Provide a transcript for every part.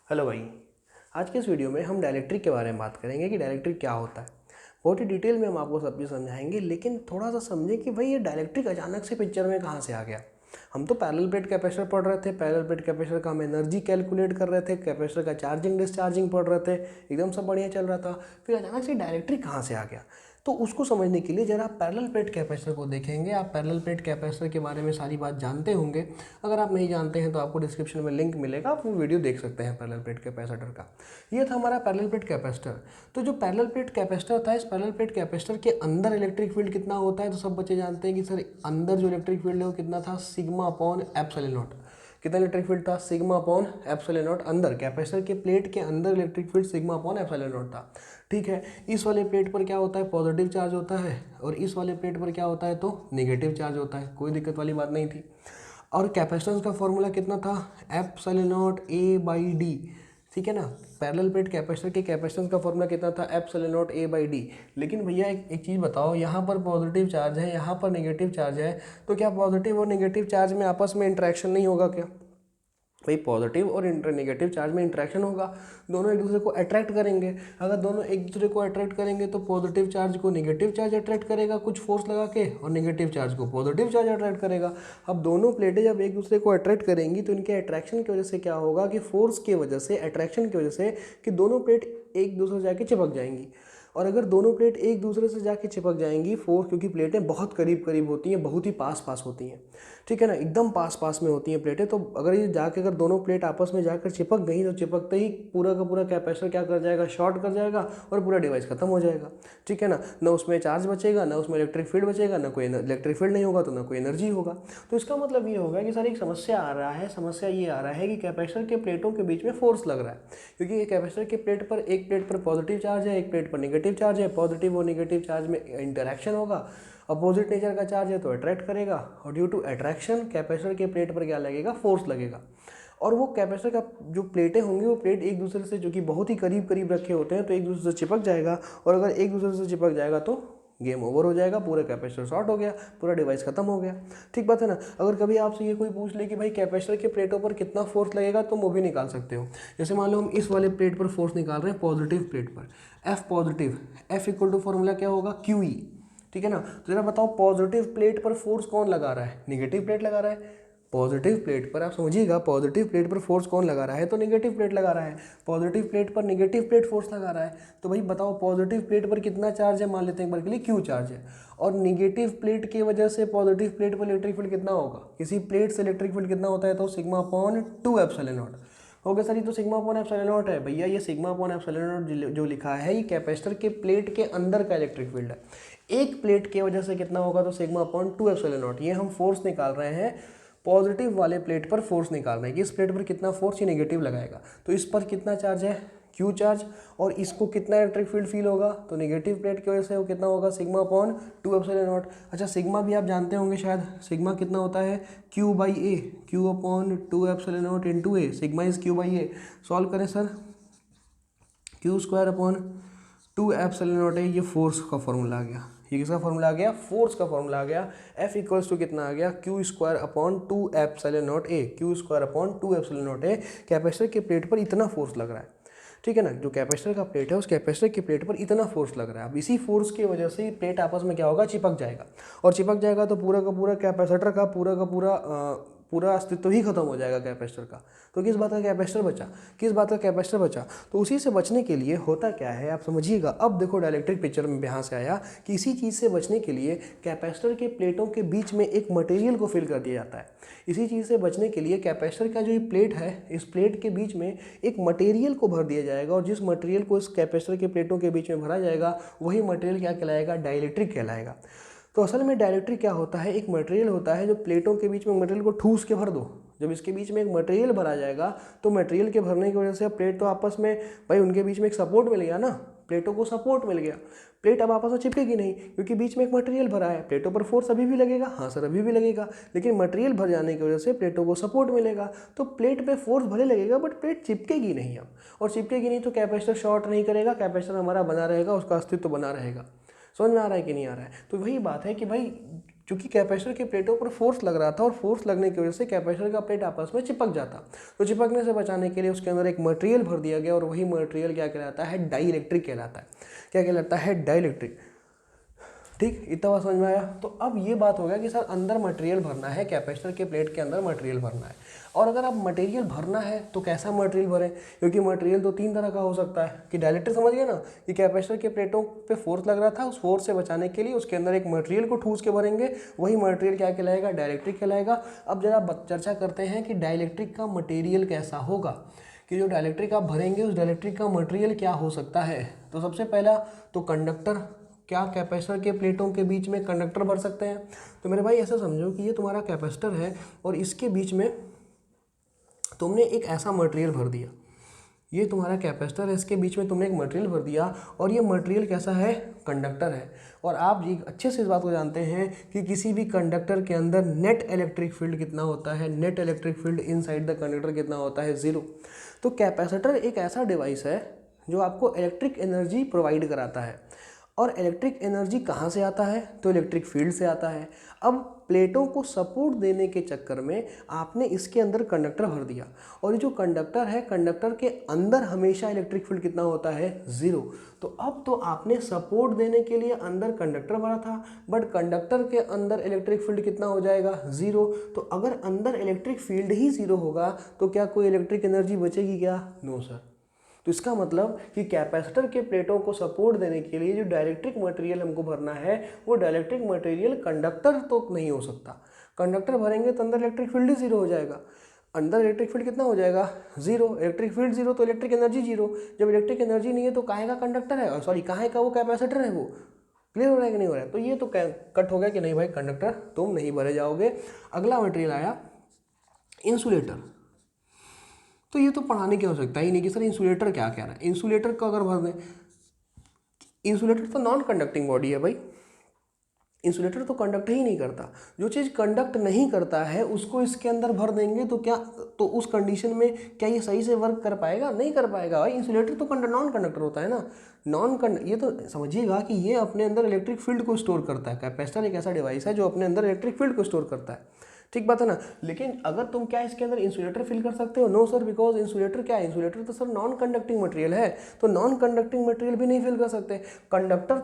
Hello भाई। आज के इस वीडियो में हम डायलेक्ट्रिक के बारे में बात करेंगे कि डायलेक्ट्रिक क्या होता है। बहुत ही डिटेल में हम आपको सब चीज़ समझाएंगे, लेकिन थोड़ा सा समझें कि भाई ये डायलेक्ट्रिक अचानक से पिक्चर में कहाँ से आ गया। हम तो पैरेलल प्लेट कैपेसिटर पढ़ रहे थे, पैरेलल प्लेट कैपेसिटर का हम एनर्जी कैलकुलेट कर रहे थे, कैपेसिटर का चार्जिंग डिस्चार्जिंग पढ़ रहे थे, एकदम सब बढ़िया चल रहा था। फिर अचानक से डायलेक्ट्रिक कहाँ से आ गया, तो उसको समझने के लिए जरा आप पैरेलल प्लेट कैपेसिटर को देखेंगे। आप पैरेलल प्लेट कैपेसिटर के बारे में सारी बात जानते होंगे। अगर आप नहीं जानते हैं तो आपको डिस्क्रिप्शन में लिंक मिलेगा, आप वो वीडियो देख सकते हैं पैरेलल प्लेट कैपेसिटर का। ये था हमारा पैरेलल प्लेट कैपेसिटर। तो जो पैरेलल प्लेट कैपेसिटर था, इस पैरेलल प्लेट कैपेसिटर के अंदर इलेक्ट्रिक फील्ड कितना होता है, तो सब बच्चे जानते हैं कि सर अंदर जो इलेक्ट्रिक फील्ड है वो कितना था, सिग्मा अपॉन एप्सिलॉन नॉट। कितना इलेक्ट्रिक फील्ड था, सिग्मा अपॉन एप्सिलॉन नॉट। अंदर कैपेसिटर के प्लेट के अंदर electric field sigma upon epsilon not था। ठीक है, इस वाले प्लेट पर क्या होता है, पॉजिटिव चार्ज होता है, और इस वाले प्लेट पर क्या होता है, तो नेगेटिव चार्ज होता है। कोई दिक्कत वाली बात नहीं थी। और कैपेसिटेंस का फॉर्मूला कितना था, epsilon naught A by D. ठीक है ना, पैरेलल प्लेट कैपेसिटर के कैपेसिटेंस का फॉर्मूला कितना था, epsilon naught A by D. लेकिन भैया एक चीज़ बताओ, यहाँ पर पॉजिटिव चार्ज है, यहाँ पर नेगेटिव चार्ज है, तो क्या पॉजिटिव और नेगेटिव चार्ज में आपस में इंटरेक्शन नहीं होगा क्या? भाई पॉजिटिव और नेगेटिव चार्ज में इंटरेक्शन होगा, दोनों एक दूसरे को अट्रैक्ट करेंगे। अगर दोनों एक दूसरे को अट्रैक्ट करेंगे तो पॉजिटिव चार्ज को नेगेटिव चार्ज अट्रैक्ट करेगा कुछ फोर्स लगा के, और नेगेटिव चार्ज को पॉजिटिव चार्ज अट्रैक्ट करेगा। अब दोनों प्लेटें जब एक दूसरे को अट्रैक्ट करेंगी तो इनके अट्रैक्शन की वजह से क्या होगा कि फोर्स की वजह से, अट्रैक्शन की वजह से, कि दोनों प्लेट एक दूसरे से जाके चिपक जाएंगी। और अगर दोनों प्लेट एक दूसरे से जाके चिपक जाएंगी, फोर्स, क्योंकि प्लेटें बहुत करीब करीब होती हैं, बहुत ही पास पास होती हैं, ठीक है ना, एकदम पास पास में होती हैं प्लेटें, तो अगर ये जाके अगर दोनों प्लेट आपस में जाकर चिपक गई तो चिपकते ही पूरा का पूरा कैपेसिटर क्या कर जाएगा, शॉर्ट कर जाएगा और पूरा डिवाइस खत्म हो जाएगा। ठीक है ना, ना उसमें चार्ज बचेगा, ना उसमें इलेक्ट्रिक फील्ड बचेगा, ना कोई इलेक्ट्रिक फील्ड नहीं होगा तो ना कोई एनर्जी होगा। तो इसका मतलब ये होगा कि सर एक समस्या आ रहा है, समस्या ये आ रहा है कि कैपेसिटर के प्लेटों के बीच में फोर्स लग रहा है। क्योंकि ये कैपेसिटर के प्लेट पर, एक प्लेट पर पॉजिटिव चार्ज है, एक प्लेट पर नेगेटिव चार्ज है। पॉजिटिव और नेगेटिव चार्ज में इंटरेक्शन होगा, अपोजिट नेचर का चार्ज है तो अट्रैक्ट करेगा, और ड्यू टू अट्रैक्शन कैपेसिटर के प्लेट पर क्या लगेगा, फोर्स लगेगा। और वो कैपेसिटर का जो प्लेटें होंगी, वो प्लेट एक दूसरे से, जो कि बहुत ही करीब करीब रखे होते हैं, तो एक दूसरे से चिपक जाएगा। और अगर एक दूसरे से चिपक जाएगा तो गेम ओवर हो जाएगा, पूरा कैपेसिटर शॉर्ट हो गया, पूरा डिवाइस खत्म हो गया। ठीक बात है ना। अगर कभी आपसे ये कोई पूछ ले कि भाई कैपेसिटर के प्लेटों पर कितना फोर्स लगेगा, तो वो भी निकाल सकते हो। जैसे मान लो हम इस वाले प्लेट पर फोर्स निकाल रहे हैं, पॉजिटिव प्लेट पर, F positive, F equal to formula क्या होगा, क्यू ई। ठीक है ना, तो जरा बताओ पॉजिटिव प्लेट पर फोर्स कौन लगा रहा है, नेगेटिव प्लेट लगा रहा है। पॉजिटिव प्लेट पर, आप समझिएगा, पॉजिटिव प्लेट पर फोर्स कौन लगा रहा है, तो नेगेटिव प्लेट लगा रहा है। पॉजिटिव प्लेट पर नेगेटिव प्लेट फोर्स लगा रहा है, तो भाई बताओ पॉजिटिव प्लेट पर कितना चार्ज है, मान लेते हैं एक बार के लिए क्यू चार्ज है, और नेगेटिव प्लेट की वजह से पॉजिटिव प्लेट पर इलेक्ट्रिक फील्ड कितना होगा, किसी प्लेट से इलेक्ट्रिक फील्ड कितना होता है, तो सिग्मा अपॉन 2 एप्सिलॉन नॉट। हो गया सर, ये तो सिग्मा अपॉन एप्सिलॉन नॉट है। भैया ये सिग्मा अपॉन एप्सिलॉन नॉट जो लिखा है, ये कैपेसिटर के प्लेट के अंदर का इलेक्ट्रिक फील्ड है। एक प्लेट की वजह से कितना होगा, तो सिग्मा अपॉन 2 एप्सिलॉन नॉट। ये हम फोर्स निकाल रहे हैं, पॉजिटिव वाले प्लेट पर फोर्स निकाल रहे हैं कि इस प्लेट पर कितना फोर्स ये नेगेटिव लगाएगा, तो इस पर कितना चार्ज है, क्यू चार्ज, और इसको कितना इलेक्ट्रिक फील्ड फील होगा, तो नेगेटिव प्लेट की वजह से वो कितना होगा, सिग्मा अपॉन 2 एप्सिलॉन नॉट। अच्छा, सिग्मा भी आप जानते होंगे शायद, सिग्मा कितना होता है, Q by A, Q upon 2 epsilon naught into A, sigma is Q by A. Solve करें sir, Q square upon 2 epsilon naught है, ये फोर्स का फॉर्मूला आ गया। ये किसका फॉर्मूला आ गया, फोर्स का फॉर्मूला आ गया। एफ इक्वल्स टू कितना आ गया, Q square upon 2 epsilon naught ए, Q square upon 2 epsilon naught ए। कैपेसिटर के प्लेट पर इतना फोर्स लग रहा है, ठीक है ना, जो कैपेसिटर का प्लेट है उस कैपेसिटर के प्लेट पर इतना फोर्स लग रहा है। अब इसी फोर्स की वजह से प्लेट आपस में क्या होगा, चिपक जाएगा, और चिपक जाएगा तो पूरा का पूरा कैपेसिटर का पूरा अस्तित्व ही खत्म हो जाएगा कैपेसिटर का। तो किस बात का कैपेसिटर बचा, किस बात का कैपेसिटर बचा, तो उसी से बचने के लिए होता क्या है, आप समझिएगा। अब देखो डायलेक्ट्रिक पिक्चर में यहाँ से आया कि इसी चीज़ से बचने के लिए कैपेसिटर के प्लेटों के बीच में एक मटेरियल को फिल कर दिया जाता है। इसी चीज़ से बचने के लिए कैपेसिटर का जो ये प्लेट है, इस प्लेट के बीच में एक मटेरियल को भर दिया जाएगा, और जिस मटेरियल को इस कैपेसिटर के प्लेटों के बीच में भरा जाएगा, वही मटेरियल क्या कहलाएगा, डाइलेक्ट्रिक कहलाएगा। तो असल में डाइलेक्ट्रिक क्या होता है, एक मटेरियल होता है जो प्लेटों के बीच में मटेरियल को ठूस के भर दो। जब इसके बीच में एक मटेरियल भरा जाएगा, तो मटेरियल के भरने की वजह से प्लेट तो आपस में, भाई उनके बीच में एक सपोर्ट मिल गया ना, प्लेटों को सपोर्ट मिल गया। प्लेट अब आपस में चिपकेगी नहीं, क्योंकि बीच में एक मटेरियल भरा है। प्लेटों पर फोर्स अभी भी लगेगा, हाँ सर अभी भी लगेगा, लेकिन मटेरियल भर जाने की वजह से प्लेटों को सपोर्ट मिलेगा। तो प्लेट पे फोर्स भले लगेगा, बट प्लेट चिपकेगी नहीं अब, और चिपकेगी नहीं तो कैपेसिटर शॉर्ट नहीं करेगा, कैपेसिटर हमारा बना रहेगा, उसका अस्तित्व बना रहेगा। समझ में आ रहा है कि नहीं आ रहा है। तो वही बात है कि भाई क्योंकि कैपेसिटर की प्लेटों पर फोर्स लग रहा था और फोर्स लगने की वजह से कैपेसिटर का प्लेट आपस में चिपक जाता। तो चिपकने से बचाने के लिए उसके अंदर एक मटेरियल भर दिया गया और वही मटेरियल क्या कहलाता है, डाई इलेक्ट्रिक कहलाता है। क्या कहलाता है, डाई इलेक्ट्रिक। ठीक, इतना बात समझ में आया। तो अब ये बात हो गया कि सर अंदर मटेरियल भरना है, कैपेसिटर के प्लेट के अंदर मटेरियल भरना है। और अगर आप मटेरियल भरना है तो कैसा मटेरियल भरें, क्योंकि मटेरियल तो 3 तरह का हो सकता है कि डायरेक्टर समझ गए ना कि कैपेसिटर के प्लेटों पे फोर्स लग रहा था, उस फोर्स से बचाने के लिए उसके अंदर एक मटेरियल को ठूस के भरेंगे, वही मटेरियल क्या कहलाएगा, डाइलेक्ट्रिक कहलाएगा। अब जरा चर्चा करते हैं कि डाइलेक्ट्रिक का मटेरियल कैसा होगा, कि जो डाइलेक्ट्रिक आप भरेंगे उस डाइलेक्ट्रिक का मटेरियल क्या हो सकता है। तो सबसे पहला तो कंडक्टर, क्या कैपेसिटर के प्लेटों के बीच में कंडक्टर भर सकते हैं। तो मेरे भाई ऐसा समझो कि ये तुम्हारा कैपेसिटर है और इसके बीच में तुमने एक ऐसा मटेरियल भर दिया, ये तुम्हारा कैपेसिटर है, इसके बीच में तुमने एक मटेरियल भर दिया और ये मटेरियल कैसा है, कंडक्टर है। और आप ये अच्छे से इस बात को जानते हैं कि किसी भी कंडक्टर के अंदर नेट इलेक्ट्रिक फील्ड कितना होता है, net electric field inside the conductor कितना होता है, 0। तो कैपेसिटर एक ऐसा डिवाइस है जो आपको इलेक्ट्रिक एनर्जी प्रोवाइड कराता है। और इलेक्ट्रिक एनर्जी कहाँ से आता है, तो इलेक्ट्रिक फील्ड से आता है। अब प्लेटों को सपोर्ट देने के चक्कर में आपने इसके अंदर कंडक्टर भर दिया और ये जो कंडक्टर है, कंडक्टर के अंदर हमेशा इलेक्ट्रिक फील्ड कितना होता है, 0। तो अब तो आपने सपोर्ट देने के लिए अंदर कंडक्टर भरा था, बट कंडक्टर के अंदर इलेक्ट्रिक फील्ड कितना हो जाएगा, 0। तो अगर अंदर इलेक्ट्रिक फील्ड ही 0 होगा तो क्या कोई इलेक्ट्रिक एनर्जी बचेगी क्या, नो सर। तो इसका मतलब कि कैपेसिटर के प्लेटों को सपोर्ट देने के लिए जो डाइलेक्ट्रिक मटेरियल हमको भरना है वो डाइलेक्ट्रिक मटेरियल कंडक्टर तो नहीं हो सकता। कंडक्टर भरेंगे तो अंदर इलेक्ट्रिक फील्ड ही 0 हो जाएगा। अंदर इलेक्ट्रिक फील्ड कितना हो जाएगा, 0। इलेक्ट्रिक फील्ड 0 तो इलेक्ट्रिक एनर्जी 0। जब इलेक्ट्रिक एनर्जी नहीं है तो काहे का कंडक्टर है, सॉरी काहे का वो कैपेसिटर है, वो क्लियर हो रहा है कि नहीं हो रहा है। तो ये तो कट हो गया कि नहीं भाई कंडक्टर तुम नहीं भरे जाओगे। अगला मटेरियल आया इंसुलेटर। तो ये तो पढ़ाने की आवश्यकता ही नहीं कि सर इंसुलेटर क्या कह रहा है। इंसुलेटर को अगर भर दें, इंसुलेटर तो नॉन कंडक्टिंग बॉडी है भाई, इंसुलेटर तो कंडक्ट ही नहीं करता। जो चीज़ कंडक्ट नहीं करता है उसको इसके अंदर भर देंगे तो क्या, तो उस कंडीशन में क्या ये सही से वर्क कर पाएगा, नहीं कर पाएगा भाई। इंसुलेटर तो नॉन कंडक्टर होता है ना, ये तो समझिएगा कि ये अपने अंदर इलेक्ट्रिक फील्ड को स्टोर करता है। कैपेसिटर एक ऐसा डिवाइस है जो अपने अंदर इलेक्ट्रिक फील्ड को स्टोर करता है, ठीक बात है ना। लेकिन अगर तुम क्या इसके अंदर इंसुलेटर फिल कर सकते हो, नो सर, बिकॉज इंसुलेटर क्या है, इंसुलेटर तो सर नॉन कंडक्टिंग मटेरियल है, तो नॉन कंडक्टिंग मटेरियल भी नहीं फिल कर सकते। कंडक्टर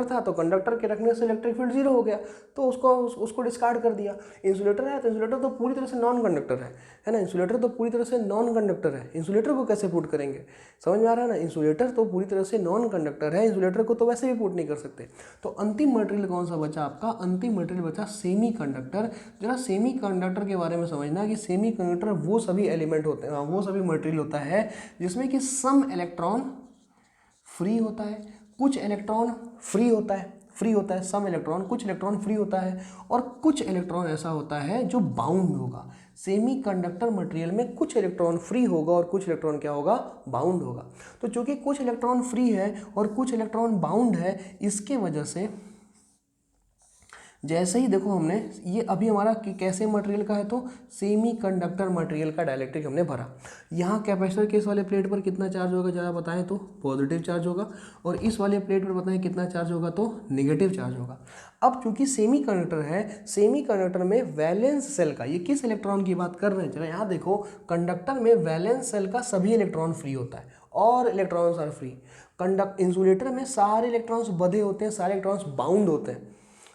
था तो कंडक्टर के रखने से इलेक्ट्रिक फील्ड 0 हो गया तो उसको डिस्कार्ड कर दिया। इंसुलेटर है तो इंसुलेटर तो पूरी तरह से नॉन कंडक्टर है ना, इंसुलेटर तो पूरी तरह से नॉन कंडक्टर है। इंसुलेटर को कैसे पुट करेंगे, समझ में आ रहा है ना, इंसुलेटर तो पूरी तरह से नॉन कंडक्टर है, इंसुलेटर को तो वैसे भी पुट नहीं कर सकते। तो अंतिम मटेरियल कौन सा बचा आपका, अंतिम मटेरियल बचा सेमी कंडक्टर। जरा सेमी कंडक्टर के बारे में समझना कि सेमी कंडक्टर वो सभी एलिमेंट होते हैं, वो सभी मटेरियल होता है जिसमें कि सम इलेक्ट्रॉन फ्री होता है, कुछ इलेक्ट्रॉन फ्री होता है, सम इलेक्ट्रॉन, कुछ इलेक्ट्रॉन फ्री होता है और कुछ इलेक्ट्रॉन ऐसा होता है जो बाउंड होगा। सेमी कंडक्टर मटेरियल में कुछ इलेक्ट्रॉन फ्री होगा और कुछ इलेक्ट्रॉन क्या होगा, बाउंड होगा। तो चूंकि कुछ इलेक्ट्रॉन फ्री है और कुछ इलेक्ट्रॉन बाउंड है, इसके वजह से जैसे ही देखो हमने ये अभी हमारा कैसे मटेरियल का है, तो सेमी कंडक्टर मटेरियल का डाइलेक्ट्रिक हमने भरा। यहाँ कैपेसिटर के इस वाले प्लेट पर कितना चार्ज होगा जरा बताएं, तो पॉजिटिव चार्ज होगा, और इस वाले प्लेट पर बताएं कितना चार्ज होगा, तो नेगेटिव चार्ज होगा। अब चूंकि सेमी कंडक्टर है, सेमी कंडक्टर में वैलेंस सेल का, ये किस इलेक्ट्रॉन की बात कर रहे हैं, चलो यहाँ देखो, कंडक्टर में वैलेंस सेल का सभी इलेक्ट्रॉन फ्री होता है और इलेक्ट्रॉन्स आर फ्री। इंसुलेटर में सारे इलेक्ट्रॉन्स बंधे होते हैं, सारे इलेक्ट्रॉन्स बाउंड होते हैं,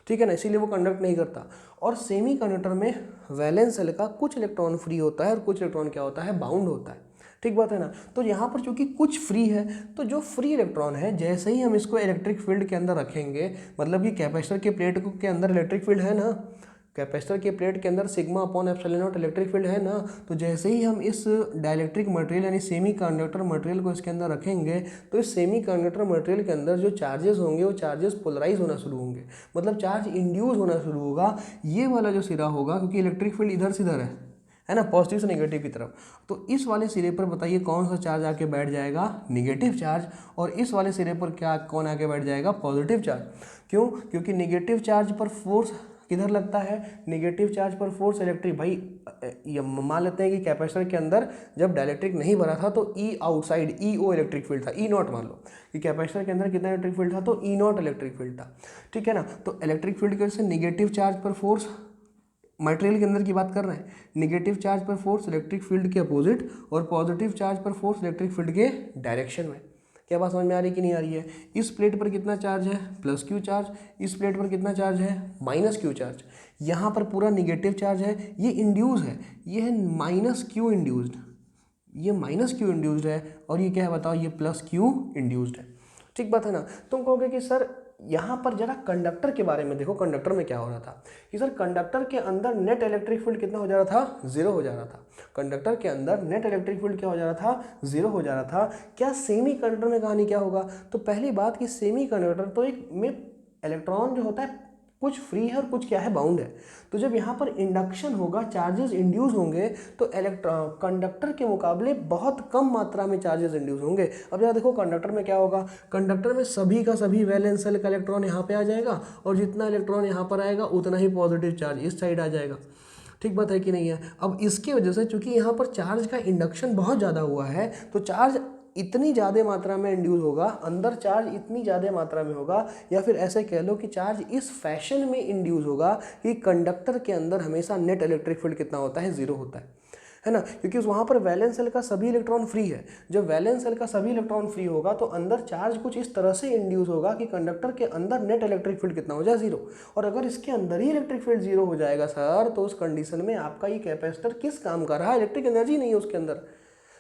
ठीक है ना, इसीलिए वो कंडक्ट नहीं करता। और सेमी कंडक्टर में वैलेंस सेल का कुछ इलेक्ट्रॉन फ्री होता है और कुछ इलेक्ट्रॉन क्या होता है, बाउंड होता है, ठीक बात है ना। तो यहाँ पर चूंकि कुछ फ्री है, तो जो फ्री इलेक्ट्रॉन है जैसे ही हम इसको इलेक्ट्रिक फील्ड के अंदर रखेंगे, मतलब कि कैपेसिटर के प्लेट के अंदर इलेक्ट्रिक फील्ड है ना, कैपेसिटर के प्लेट के अंदर sigma upon epsilon not electric field है ना, तो जैसे ही हम इस डाइलेक्ट्रिक मटेरियल यानी सेमी कंडक्टर मटेरियल को इसके अंदर रखेंगे, तो इस सेमी कंडक्टर मटेरियल के अंदर जो चार्जेस होंगे वो चार्जेस पोलराइज होना शुरू होंगे, मतलब चार्ज इंड्यूस होना शुरू होगा। ये वाला जो सिरा होगा, क्योंकि इलेक्ट्रिक फील्ड इधर से इधर है ना, पॉजिटिव से नेगेटिव की तरफ, तो इस वाले सिरे पर बताइए कौन सा चार्ज आके बैठ जाएगा, नेगेटिव चार्ज, और इस वाले सिरे पर क्या कौन आके बैठ जाएगा, पॉजिटिव चार्ज। क्यों, क्योंकि नेगेटिव चार्ज पर फोर्स किधर लगता है, नेगेटिव चार्ज पर फोर्स इलेक्ट्रिक, भाई ये मान लेते हैं कि कैपेसिटर के अंदर जब डाइलेक्ट्रिक नहीं भरा था तो ई आउटसाइड ई ओ इलेक्ट्रिक फील्ड था, ई नॉट मान लो कि कैपेसिटर के अंदर कितना इलेक्ट्रिक फील्ड था, तो ई नॉट इलेक्ट्रिक फील्ड था, ठीक है ना। तो इलेक्ट्रिक फील्ड की वजह से नेगेटिव चार्ज पर फोर्स, मटेरियल के अंदर की बात कर रहे हैं, नेगेटिव चार्ज पर फोर्स इलेक्ट्रिक फील्ड के अपोजिट और पॉजिटिव चार्ज पर फोर्स इलेक्ट्रिक फील्ड के डायरेक्शन में। क्या बात समझ में आ रही कि नहीं आ रही है। इस प्लेट पर कितना चार्ज है, प्लस क्यू चार्ज, इस प्लेट पर कितना चार्ज है, माइनस क्यू चार्ज। यहाँ पर पूरा निगेटिव चार्ज है, ये इंड्यूज है, ये है माइनस क्यू इंड्यूस्ड, ये माइनस क्यू इंड्यूस्ड है, और ये क्या है बताओ, ये प्लस क्यू इंड्यूस्ड है। ठीक बात है ना। तुम कहोगे कि सर यहाँ पर जरा कंडक्टर के बारे में देखो, कंडक्टर में क्या हो रहा था कि सर कंडक्टर के अंदर नेट इलेक्ट्रिक फील्ड कितना हो जा रहा था, जीरो हो जा रहा था। कंडक्टर के अंदर नेट इलेक्ट्रिक फील्ड क्या हो जा रहा था, जीरो हो जा रहा था। क्या सेमी कंडक्टर में कहानी क्या होगा, तो पहली बात कि सेमी कंडक्टर तो एक में इलेक्ट्रॉन जो होता है कुछ फ्री है और कुछ क्या है, बाउंड है। तो जब यहाँ पर इंडक्शन होगा, चार्जेस इंड्यूस होंगे, तो कंडक्टर के मुकाबले बहुत कम मात्रा में चार्जेस इंड्यूस होंगे। अब यहाँ देखो कंडक्टर में क्या होगा, कंडक्टर में सभी का सभी वैलेंस सेल का इलेक्ट्रॉन यहाँ पे आ जाएगा, और जितना इलेक्ट्रॉन यहाँ पर आएगा उतना ही पॉजिटिव चार्ज इस साइड आ जाएगा। ठीक बात है कि नहीं है। अब इसकी वजह से चूंकि यहाँ पर चार्ज का इंडक्शन बहुत ज़्यादा हुआ है, तो चार्ज इतनी ज़्यादा मात्रा में इंड्यूस होगा, अंदर चार्ज इतनी ज़्यादा मात्रा में होगा, या फिर ऐसे कह लो कि चार्ज इस फैशन में इंड्यूस होगा कि कंडक्टर के अंदर हमेशा नेट इलेक्ट्रिक फील्ड कितना होता है, जीरो होता है ना। क्योंकि वहाँ पर वैलेंस सेल का सभी इलेक्ट्रॉन फ्री है। जब वैलेंस सेल का सभी इलेक्ट्रॉन फ्री होगा तो अंदर चार्ज कुछ इस तरह से इंड्यूस होगा कि कंडक्टर के अंदर नेट इलेक्ट्रिक फील्ड कितना हो जाए, जीरो। और अगर इसके अंदर ही इलेक्ट्रिक फील्ड जीरो हो जाएगा सर, तो उस कंडीशन में आपका ये कैपेसिटर किस काम का रहा, इलेक्ट्रिक एनर्जी नहीं है उसके अंदर,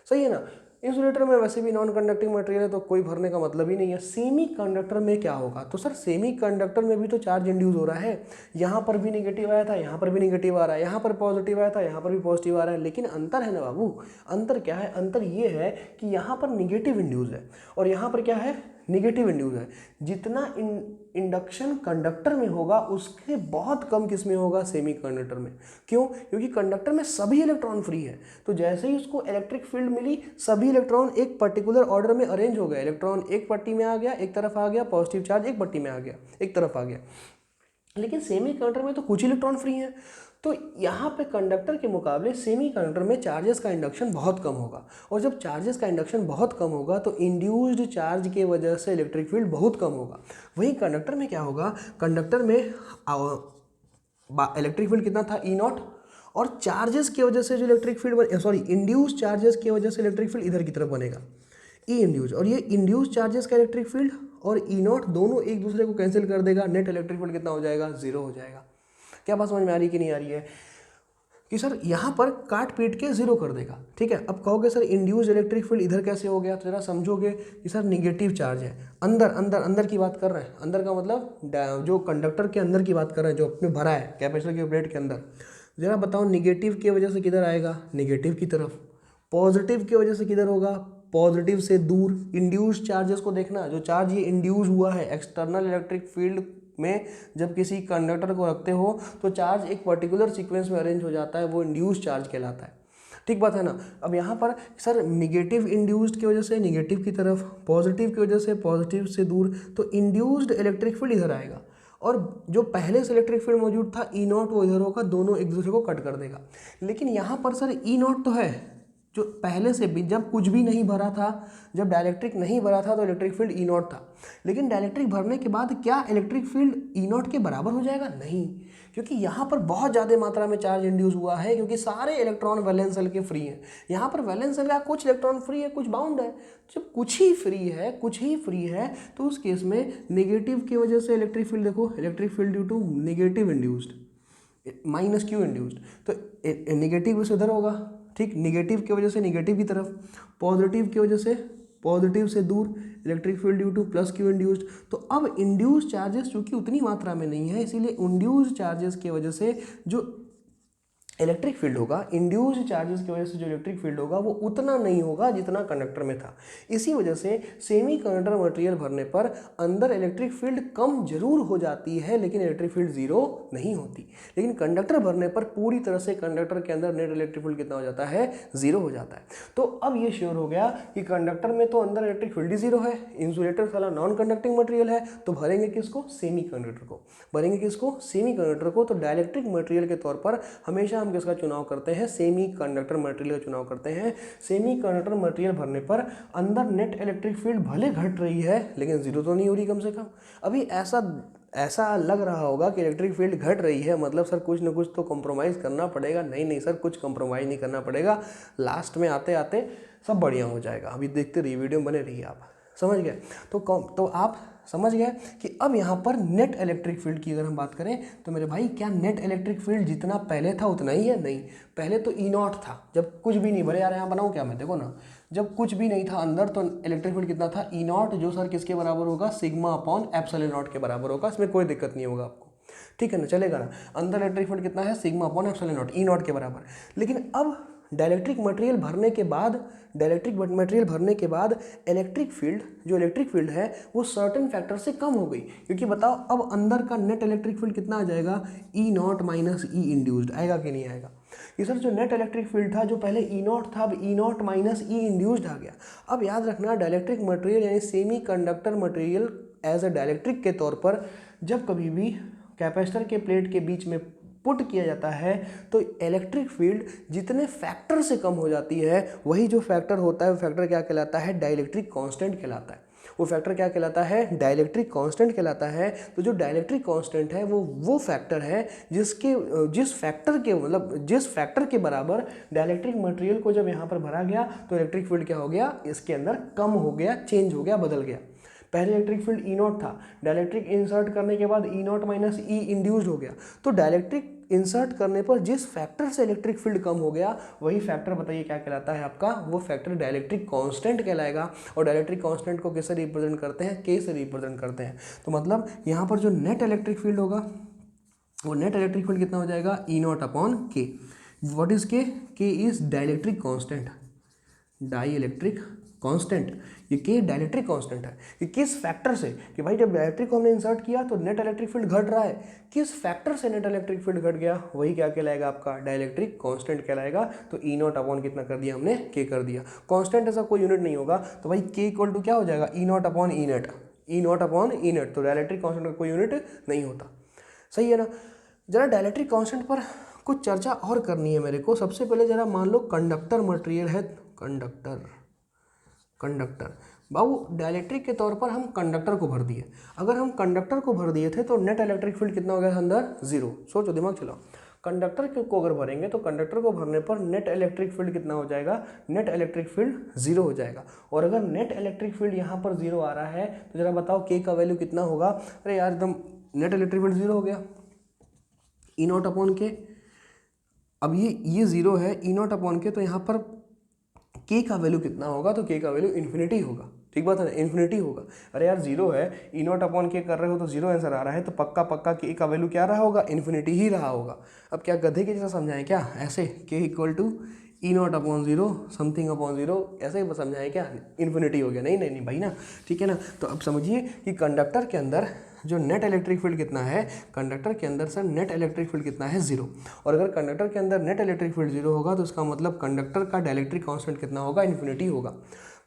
सही है ना। इंसुलेटर में वैसे भी नॉन कंडक्टिंग मटेरियल है तो कोई भरने का मतलब ही नहीं है। सेमी कंडक्टर में क्या होगा, तो सर सेमी कंडक्टर में भी तो चार्ज इंड्यूस हो रहा है, यहाँ पर भी नेगेटिव आया था, यहाँ पर भी नेगेटिव आ रहा है, यहाँ पर पॉजिटिव आया था, यहाँ पर भी पॉजिटिव आ रहा है। लेकिन अंतर है ना बाबू, अंतर क्या है, अंतर ये है कि यहाँ पर निगेटिव इंड्यूस है और यहाँ पर क्या है, निगेटिव इंड्यूस है। जितना इंडक्शन कंडक्टर में होगा उसके बहुत कम किस में होगा, सेमी कंडक्टर में। क्यों, क्योंकि कंडक्टर में सभी इलेक्ट्रॉन फ्री है। तो जैसे ही उसको इलेक्ट्रिक फील्ड मिली, सभी इलेक्ट्रॉन एक पर्टिकुलर ऑर्डर में अरेंज हो गए। इलेक्ट्रॉन एक पट्टी में आ गया, एक तरफ आ गया, पॉजिटिव चार्ज एक पट्टी में आ गया, एक तरफ आ गया। लेकिन सेमी कंडक्टर में तो कुछ इलेक्ट्रॉन फ्री हैं। तो यहाँ पे कंडक्टर के मुकाबले सेमी कंडक्टर में चार्जेस का इंडक्शन बहुत कम होगा, और जब चार्जेस का इंडक्शन बहुत कम होगा तो इंड्यूस्ड चार्ज के वजह से इलेक्ट्रिक फील्ड बहुत कम होगा। वहीं कंडक्टर में क्या होगा, कंडक्टर में इलेक्ट्रिक फील्ड कितना था, ई नॉट, और चार्जेस की वजह से जो इलेक्ट्रिक फील्ड इंड्यूस्ड चार्जेस की वजह से इलेक्ट्रिक फील्ड इधर की तरफ बनेगा, ई इंड्यूस। और ये इंड्यूस चार्जेस का इलेक्ट्रिक फील्ड और ई नॉट दोनों एक दूसरे को कैंसिल कर देगा, नेट इलेक्ट्रिक फील्ड कितना हो जाएगा, जीरो हो जाएगा। क्या बात समझ में आ रही कि नहीं आ रही है, कि सर यहाँ पर काट पीट के जीरो कर देगा। ठीक है, अब कहोगे सर इंड्यूस इलेक्ट्रिक फील्ड इधर कैसे हो गया, तो जरा समझोगे कि सर निगेटिव चार्ज है, अंदर अंदर अंदर की बात कर रहे हैं, अंदर का मतलब जो कंडक्टर के अंदर की बात कर रहे हैं, जो अपने भरा है कैपेसिटर की प्लेट के अंदर। जरा बताओ निगेटिव की वजह से किधर आएगा, निगेटिव की तरफ। पॉजिटिव की वजह से किधर होगा, पॉजिटिव से दूर। इंड्यूस चार्जेस को देखना, जो चार्ज ये इंड्यूस हुआ है एक्सटर्नल इलेक्ट्रिक फील्ड में, जब किसी कंडक्टर को रखते हो तो चार्ज एक पर्टिकुलर सीक्वेंस में अरेंज हो जाता है, वो इंड्यूस चार्ज कहलाता है। ठीक बात है ना। अब यहाँ पर सर निगेटिव इंड्यूस्ड की वजह से निगेटिव की तरफ, पॉजिटिव की वजह से पॉजिटिव से दूर, तो इंड्यूस्ड इलेक्ट्रिक फील्ड इधर आएगा, और जो पहले से इलेक्ट्रिक फील्ड मौजूद था ई नॉट वो इधर होगा, दोनों एक दूसरे को कट कर देगा। लेकिन यहाँ पर सर ई नॉट तो है जो पहले से भी, जब कुछ भी नहीं भरा था, जब डाइलेक्ट्रिक नहीं भरा था तो इलेक्ट्रिक फील्ड ई नॉट था। लेकिन डाइलेक्ट्रिक भरने के बाद क्या इलेक्ट्रिक फील्ड ई नॉट के बराबर हो जाएगा, नहीं, क्योंकि यहाँ पर बहुत ज़्यादा मात्रा में चार्ज इंड्यूस हुआ है, क्योंकि सारे इलेक्ट्रॉन वैलेंस सेल के फ्री हैं। यहाँ पर वैलेंस सेल का कुछ इलेक्ट्रॉन फ्री है, कुछ बाउंड है। जब कुछ ही फ्री है तो उस केस में नेगेटिव की वजह से इलेक्ट्रिक फील्ड देखो, electric field due to negative induced, minus Q induced, तो नेगेटिव से उधर होगा। ठीक, निगेटिव की वजह से निगेटिव की तरफ, पॉजिटिव की वजह से पॉजिटिव से दूर, electric field due two plus Q induced. तो अब इंड्यूस चार्जेस चूंकि उतनी मात्रा में नहीं है, इसीलिए इंड्यूस चार्जेस की वजह से जो इलेक्ट्रिक फील्ड होगा, इंड्यूस्ड चार्जेस की वजह से जो इलेक्ट्रिक फील्ड होगा वो उतना नहीं होगा जितना कंडक्टर में था। इसी वजह से सेमी कंडक्टर मटेरियल भरने पर अंदर इलेक्ट्रिक फील्ड कम जरूर हो जाती है, लेकिन इलेक्ट्रिक फील्ड जीरो नहीं होती। लेकिन कंडक्टर भरने पर पूरी तरह से कंडक्टर के अंदर नेट इलेक्ट्रिक फील्ड कितना हो जाता है, जीरो हो जाता है। तो अब ये श्योर हो गया कि कंडक्टर में तो अंदर इलेक्ट्रिक फील्ड ही जीरो है, इंसुलेटर साला नॉन कंडक्टिंग मटेरियल है, तो भरेंगे किसको, सेमी कंडक्टर को। भरेंगे किसको, सेमी कंडक्टर को। तो डाइलेक्ट्रिक मटेरियल के तौर पर हमेशा हम किसका चुनाव करते हैं, सेमी कंडक्टर मटेरियल का चुनाव करते हैं। सेमी कंडक्टर मटेरियल भरने पर अंदर नेट इलेक्ट्रिक फील्ड भले घट रही है लेकिन जीरो तो नहीं हो रही कम से कम। अभी ऐसा लग रहा होगा कि इलेक्ट्रिक फील्ड घट रही है, मतलब सर कुछ ना कुछ तो कॉम्प्रोमाइज़ करना पड़ेगा। नहीं सर, कुछ कॉम्प्रोमाइज़ नहीं करना पड़ेगा, लास्ट में आते आते सब बढ़िया हो जाएगा। अभी देखते रहिए, वीडियो में बने रहिए, आप समझ गए। तो आप समझ गए कि अब यहाँ पर नेट इलेक्ट्रिक फील्ड की अगर हम बात करें तो मेरे भाई क्या नेट इलेक्ट्रिक फील्ड जितना पहले था उतना ही है? नहीं, पहले तो ई नॉट था, जब कुछ भी नहीं भरे। यार यहाँ बनाऊँ क्या मैं, देखो ना, जब कुछ भी नहीं था अंदर तो इलेक्ट्रिक फील्ड कितना था, ई नॉट, जो सर किसके बराबर होगा, सिग्मा अपॉन एप्सिलॉन नॉट के बराबर होगा। इसमें कोई दिक्कत नहीं होगा आपको, ठीक है ना, चलेगा ना। अंदर इलेक्ट्रिक फील्ड कितना है, sigma upon epsilon not, E not के बराबर। लेकिन अब डाइलेक्ट्रिक मटेरियल भरने के बाद इलेक्ट्रिक फील्ड है वो सर्टेन फैक्टर से कम हो गई। क्योंकि बताओ अब अंदर का नेट इलेक्ट्रिक फील्ड कितना आ जाएगा, E naught minus E induced. आएगा कि नहीं आएगा? ये सर जो नेट इलेक्ट्रिक फील्ड था, जो पहले ई नॉट था, अब E naught minus E induced आ गया। अब याद रखना, डाइलेक्ट्रिक मटेरियल यानी semi conductor material as a dielectric के तौर पर जब कभी भी कैपेसिटर के प्लेट के बीच में पुट किया जाता है तो इलेक्ट्रिक फील्ड जितने फैक्टर से कम हो जाती है, वही जो फैक्टर होता है वो फैक्टर क्या कहलाता है, डाइलेक्ट्रिक कांस्टेंट कहलाता है। वो फैक्टर क्या कहलाता है, डाइलेक्ट्रिक कांस्टेंट कहलाता है। तो जो डाइलेक्ट्रिक कांस्टेंट है वो फैक्टर है जिस फैक्टर के बराबर डाइलेक्ट्रिक मटेरियल को जब यहाँ पर भरा गया तो इलेक्ट्रिक फील्ड क्या हो गया, इसके अंदर कम हो गया, चेंज हो गया, बदल गया। पहले इलेक्ट्रिक फील्ड ई नॉट था, डाइलेक्ट्रिक इंसर्ट करने के बाद ई नॉट माइनस ई इंड्यूस्ड हो गया। तो डाइलेक्ट्रिक इंसर्ट करने पर जिस फैक्टर से इलेक्ट्रिक फील्ड कम हो गया वही फैक्टर बताइए क्या कहलाता है आपका, वो फैक्टर डाइलेक्ट्रिक कांस्टेंट कहलाएगा। और डाइलेक्ट्रिक कांस्टेंट को किससे रिप्रेजेंट करते हैं, के से रिप्रेजेंट करते हैं। तो मतलब यहाँ पर जो नेट इलेक्ट्रिक फील्ड होगा वो नेट इलेक्ट्रिक फील्ड कितना हो जाएगा, ई नॉट अपॉन के। व्हाट इज के is dielectric constant, dielectric constant. ये के डाइलेक्ट्रिक कांस्टेंट है। ये किस फैक्टर से, कि भाई जब डाइलेक्ट्रिक को हमने इंसर्ट किया तो नेट इलेक्ट्रिक फील्ड घट रहा है, किस फैक्टर से नेट इलेक्ट्रिक फील्ड घट गया, वही क्या कहलाएगा आपका, डाइलेक्ट्रिक कांस्टेंट कहलाएगा। तो ई नॉट अपॉन कितना कर दिया हमने, के कर दिया। कांस्टेंट ऐसा कोई यूनिट नहीं होगा, तो भाई के इक्वल टू क्या हो जाएगा, E naught upon E net, E naught upon E net. तो डाइलेक्ट्रिक कांस्टेंट का कोई यूनिट नहीं होता, सही है ना। जरा डाइलेक्ट्रिक कांस्टेंट पर कुछ चर्चा और करनी है मेरे को। सबसे पहले जरा मान लो कंडक्टर मटेरियल है, कंडक्टर बाबू, डाइलेक्ट्रिक के तौर पर हम कंडक्टर को भर दिए। अगर हम कंडक्टर को भर दिए थे तो नेट इलेक्ट्रिक फील्ड कितना हो गया अंदर, जीरो। सोचो, दिमाग चलाओ। कंडक्टर को अगर भरेंगे तो कंडक्टर को भरने पर नेट इलेक्ट्रिक फील्ड कितना हो जाएगा, नेट इलेक्ट्रिक फील्ड जीरो हो जाएगा। और अगर नेट इलेक्ट्रिक फील्ड यहाँ पर जीरो आ रहा है तो जरा बताओ के का वैल्यू कितना होगा। अरे यार एकदम नेट इलेक्ट्रिक फील्ड जीरो हो गया, ई नॉट अपॉन के। अब ये जीरो है, ई नॉट अपॉन के, तो यहाँ पर के का वैल्यू कितना होगा, तो के का वैल्यू इन्फिनिटी होगा। ठीक बात है ना, इन्फिनिटी होगा। अरे यार जीरो है, ई नॉट अपॉन के कर रहे हो तो जीरो आंसर आ रहा है, तो पक्का के का वैल्यू क्या रहा होगा, इन्फिनिटी ही रहा होगा। अब क्या गधे के जैसा समझाएं क्या, ऐसे K equal to E naught upon zero something upon zero, ऐसे ही समझाएं क्या, इन्फिनिटी हो गया। नहीं भाई ना, ठीक है ना। तो अब समझिए कि कंडक्टर के अंदर जो नेट इलेक्ट्रिक फील्ड कितना है, कंडक्टर के अंदर सर नेट इलेक्ट्रिक फील्ड कितना है, जीरो। और अगर कंडक्टर के अंदर नेट इलेक्ट्रिक फील्ड जीरो होगा तो इसका मतलब कंडक्टर का डाइलेक्ट्रिक कांस्टेंट कितना होगा, इन्फिनिटी होगा।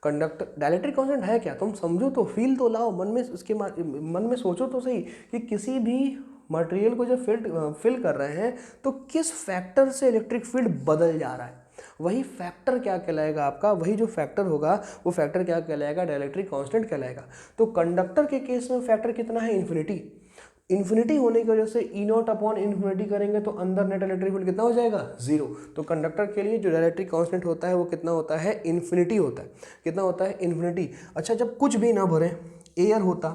कंडक्टर डाइलेक्ट्रिक कांस्टेंट है क्या, तुम समझो तो, फील तो लाओ, मन में उसके मन में सोचो तो सही कि किसी भी मटेरियल को जब फिल कर रहे हैं तो किस फैक्टर से इलेक्ट्रिक फील्ड बदल जा रहा है, वही फैक्टर क्या कहलाएगा आपका, वही जो फैक्टर होगा वो फैक्टर क्या कहलाएगा, डाइलेक्ट्रिक कांस्टेंट कहलाएगा। तो कंडक्टर के केस में फैक्टर कितना है, इन्फिनिटी होने की वजह से ई नॉट अपॉन इन्फिनिटी करेंगे तो अंदर नेट इलेक्ट्रिक फील्ड कितना हो जाएगा, जीरो। तो कंडक्टर के लिए जो डाइलेक्ट्रिक कांस्टेंट होता है वो कितना होता है, इन्फिनिटी होता है। कितना होता है, इन्फिनिटी। अच्छा, जब कुछ भी ना भरे, एयर होता,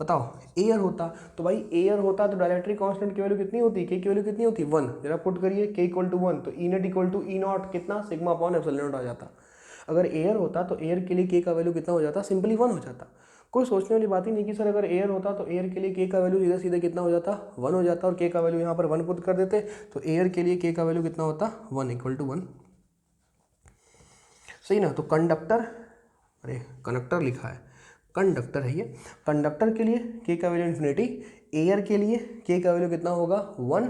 बताओ एयर होता, तो भाई एयर होता तो डाइलेक्ट्रिक कांस्टेंट की वैल्यू कितनी होती, के की वैल्यू कितनी होती, 1। जरा पुट करिए, के इक्वल टू 1, तो E net equal to E naught कितना, सिग्मा अपॉन एप्सिलॉन नॉट आ जाता। अगर एयर होता तो एयर के लिए के का वैल्यू कितना हो जाता, सिंपली 1 हो जाता। कोई सोचने वाली बात ही नहीं कि सर अगर एयर होता तो एयर के लिए के का वैल्यू सीधा सीधा कितना हो जाता, 1 हो जाता, और के का वैल्यू यहाँ पर 1 पुट कर देते तो एयर के लिए के का वैल्यू कितना होता, 1 = 1। सही ना। तो कंडक्टर, अरे कंडक्टर लिखा है, कंडक्टर है ये, कंडक्टर के लिए के का वैल्यू इन्फिनिटी, एयर के लिए के का वैल्यू कितना होगा, 1।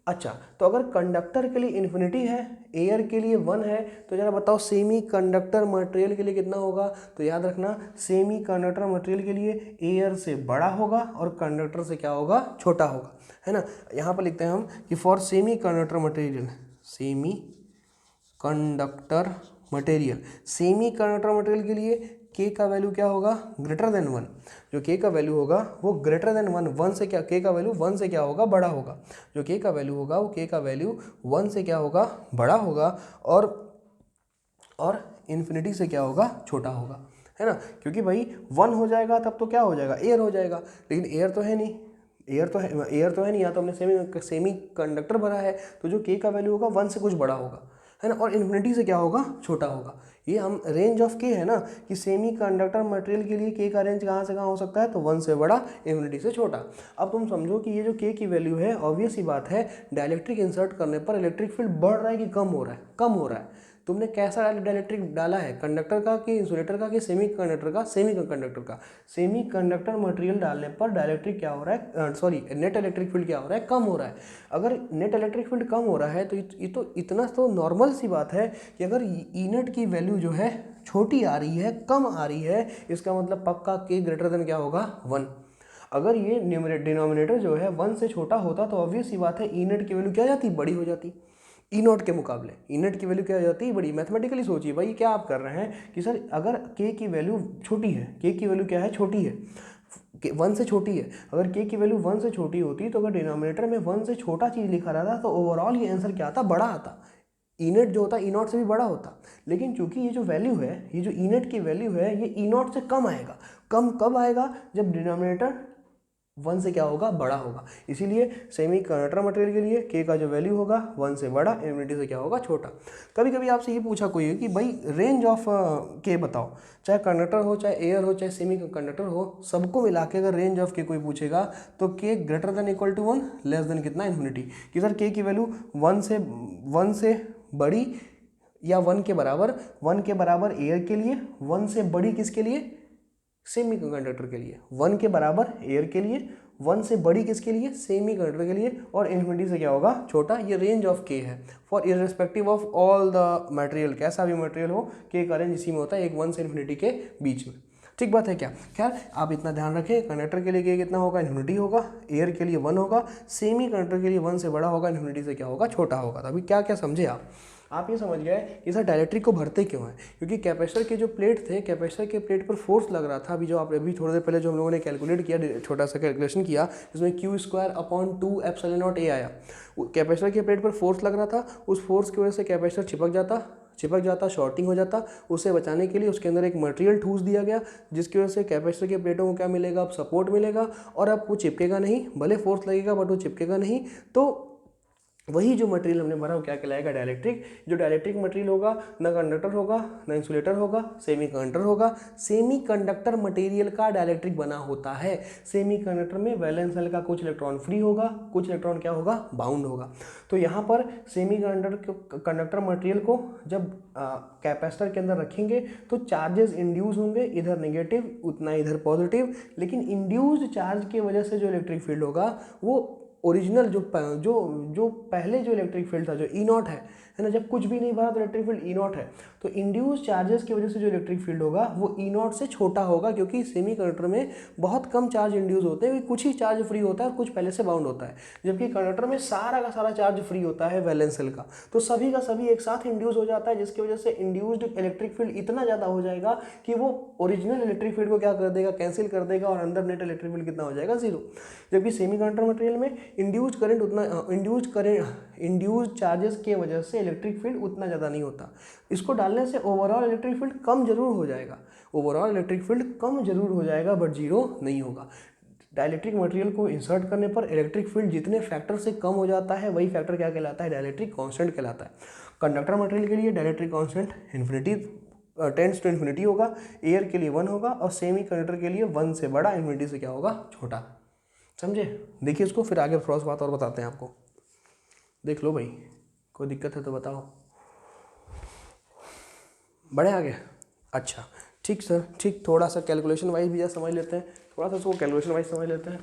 अच्छा, तो अगर कंडक्टर के लिए इन्फिनिटी है, एयर के लिए 1 है, तो जरा बताओ सेमी कंडक्टर मटेरियल के लिए कितना होगा। तो याद रखना सेमी कंडक्टर मटेरियल के लिए एयर से बड़ा होगा और कंडक्टर से क्या होगा, छोटा होगा, है ना। यहाँ पर लिखते हैं हम कि for semi conductor material, semi conductor material, semi conductor material के लिए के का वैल्यू क्या होगा, ग्रेटर देन 1। जो के का वैल्यू होगा वो ग्रेटर देन 1, 1 से क्या, के का वैल्यू 1 से क्या होगा, बड़ा होगा। जो के का वैल्यू होगा वो के का वैल्यू 1 से क्या होगा, बड़ा होगा, और इन्फिनिटी से क्या होगा, छोटा होगा, है ना। क्योंकि भाई 1 हो जाएगा तब तो क्या हो जाएगा, एयर हो जाएगा, लेकिन एयर तो है नहीं, एयर तो है नहीं, यहाँ तो हमने सेमी कंडक्टर भरा है, तो जो के का वैल्यू होगा 1 से कुछ बड़ा होगा, है ना, और इन्फिनिटी से क्या होगा, छोटा होगा। ये हम रेंज ऑफ के है ना, कि सेमी कंडक्टर मटेरियल के लिए के का रेंज कहाँ से कहाँ हो सकता है, तो 1 से बड़ा, इन्फिनिटी से छोटा। अब तुम समझो कि ये जो के की वैल्यू है, ऑब्वियस ही बात है, डाइलेक्ट्रिक इंसर्ट करने पर इलेक्ट्रिक फील्ड बढ़ रहा है कि कम हो रहा है, कम हो रहा है। तुमने कैसा डाइलेक्ट्रिक डाला है, कंडक्टर का कि इंसुलेटर का कि सेमी कंडक्टर का, सेमी कंडक्टर का। सेमी कंडक्टर मटेरियल डालने पर डाइलेक्ट्रिक क्या हो रहा है, सॉरी नेट इलेक्ट्रिक फील्ड क्या हो रहा है, कम हो रहा है। अगर नेट इलेक्ट्रिक फील्ड कम हो रहा है तो ये तो इतना तो नॉर्मल सी बात है कि अगर ई नेट की वैल्यू जो है छोटी आ रही है, कम आ रही है, इसका मतलब पक्का के ग्रेटर देन क्या होगा, 1। अगर ये डिनोमिनेटर जो है 1 से छोटा होता तो ऑब्वियस सी बात है ई नेट की वैल्यू क्या जाती, बड़ी हो जाती। ई नॉट के मुकाबले ई नेट की वैल्यू क्या हो जाती है, बड़ी। मैथमेटिकली सोचिए भाई, क्या आप कर रहे हैं कि सर अगर के की वैल्यू छोटी है, के की वैल्यू क्या है, छोटी है, 1 से छोटी है। अगर के की वैल्यू 1 से छोटी होती तो अगर डिनोमिनेटर में 1 से छोटा चीज़ लिखा रहता तो ओवरऑल ये आंसर क्या आता, बड़ा आता। ई नेट जो होता ई नॉट से भी बड़ा होता, लेकिन चूंकि ये जो वैल्यू है, ये जो ई नेट की वैल्यू है, ये ई नॉट से कम आएगा। कम कब आएगा, जब डिनोमिनेटर 1 से क्या होगा, बड़ा होगा। इसीलिए सेमी कंडक्टर मटेरियल के लिए के का जो वैल्यू होगा 1 से बड़ा, इन्फिनिटी से क्या होगा, छोटा। कभी कभी आपसे ये पूछा कोई है कि भाई रेंज ऑफ के बताओ, चाहे कंडक्टर हो, चाहे एयर हो, चाहे सेमी कंडक्टर हो, सबको मिला के अगर रेंज ऑफ के कोई पूछेगा तो K greater than equal to 1, less than कितना, इन्फिनिटी। कि सर के की वैल्यू 1 से बड़ी या 1 के बराबर, 1 के बराबर एयर के लिए, 1 से बड़ी किसके लिए, सेमी कंडक्टर के लिए, 1 के बराबर एयर के लिए, 1 से बड़ी किसके लिए, सेमी कंडक्टर के लिए, और इन्फिनिटी से क्या होगा, छोटा। ये रेंज ऑफ के है for irrespective of all the material, कैसा भी मटेरियल हो, के का रेंज इसी में होता है, एक 1 से इन्फिनिटी के बीच में। ठीक बात है क्या। खैर आप इतना ध्यान रखें, कंडक्टर के लिए के कितना होगा, इन्फिनिटी होगा, एयर के लिए 1 होगा, सेमी कंडक्टर के लिए 1 से बड़ा होगा, इन्फिनिटी से क्या होगा, छोटा होगा। तो अभी क्या क्या समझे आप ये समझ गए कि सर डाइलेक्ट्रिक को भरते क्यों है, क्योंकि कैपेसिटर के जो प्लेट थे, कैपेसिटर के प्लेट पर फोर्स लग रहा था। अभी जो आप अभी थोड़ी देर पहले जो हम लोगों ने कैलकुलेट किया, छोटा सा कैलकुलेशन किया, इसमें Q²/2 एप्सिलॉन A आया। कैपेसिटर के प्लेट पर फोर्स लग रहा था, उस फोर्स की वजह से कैपेसिटर चिपक जाता, शॉर्टिंग हो जाता। उसे बचाने के लिए उसके अंदर एक मटेरियल ठूस दिया गया, जिसकी वजह से कैपेसिटर के प्लेटों को क्या मिलेगा, अब सपोर्ट मिलेगा, और अब वो चिपकेगा नहीं, भले फोर्स लगेगा बट वो चिपकेगा नहीं। तो वही जो मटेरियल हमने भरा वो क्या कहलाएगा, डाइलेक्ट्रिक। जो डाइलेक्ट्रिक मटेरियल होगा, ना कंडक्टर होगा, ना इंसुलेटर होगा, सेमी कंडक्टर होगा। सेमी कंडक्टर मटेरियल का डाइलेक्ट्रिक बना होता है। सेमी कंडक्टर में वैलेंस शेल का कुछ इलेक्ट्रॉन फ्री होगा, कुछ इलेक्ट्रॉन क्या होगा, बाउंड होगा। तो यहाँ पर सेमी कंडक्टर मटेरियल को जब कैपेसिटर के अंदर रखेंगे तो चार्जेस इंड्यूस होंगे, इधर नेगेटिव उतना इधर पॉजिटिव, लेकिन इंड्यूस्ड चार्ज की वजह से जो इलेक्ट्रिक फील्ड होगा वो ओरिजिनल जो पहले जो इलेक्ट्रिक फील्ड था, जो ई नॉट है ना, जब कुछ भी नहीं भरा तो इलेक्ट्रिक फील्ड ई नॉट है, तो इंड्यूस चार्जेस की वजह से जो इलेक्ट्रिक फील्ड होगा वो ई नॉट से छोटा होगा, क्योंकि सेमी कंडक्टर में बहुत कम चार्ज इंड्यूस होते हैं, कुछ ही चार्ज फ्री होता है और कुछ पहले से बाउंड होता है, जबकि कंडक्टर में सारा का सारा चार्ज फ्री होता है वैलेंस शेल का। तो सभी का सभी एक साथ इंड्यूस हो जाता है, जिसकी वजह से इंड्यूस्ड इलेक्ट्रिक फील्ड इतना ज़्यादा हो जाएगा कि वो ओरिजिनल इलेक्ट्रिक फील्ड को क्या कर देगा, कैंसिल कर देगा, और अंदर नेट इलेक्ट्रिक फील्ड कितना हो जाएगा, 0। जबकि सेमी कंडक्टर मटेरियल में इंड्यूस्ड करंट उतना इंड्यूस्ड चार्जेस की वजह से इलेक्ट्रिक फील्ड उतना ज़्यादा नहीं होता। इसको डालने से ओवरऑल इलेक्ट्रिक फील्ड कम जरूर हो जाएगा, बट 0 नहीं होगा। डाइलेक्ट्रिक मटेरियल को इंसर्ट करने पर इलेक्ट्रिक फील्ड जितने फैक्टर से कम हो जाता है, वही फैक्टर क्या कहलाता है, डाइलेक्ट्रिक कांस्टेंट कहलाता है। कंडक्टर मटेरियल के लिए dielectric constant infinity tends to infinity होगा, एयर के लिए 1 होगा और सेमी कंडक्टर के लिए 1 से बड़ा, इन्फिनिटी से क्या होगा, छोटा। समझे? देखिए इसको, फिर आगे थोड़ा सा बात और बताते हैं आपको। देख लो भाई, कोई दिक्कत है तो बताओ। बढ़े आगे? अच्छा ठीक सर, ठीक। थोड़ा सा कैलकुलेशन वाइज भी समझ लेते हैं, थोड़ा सा इसको कैलकुलेशन वाइज समझ लेते हैं।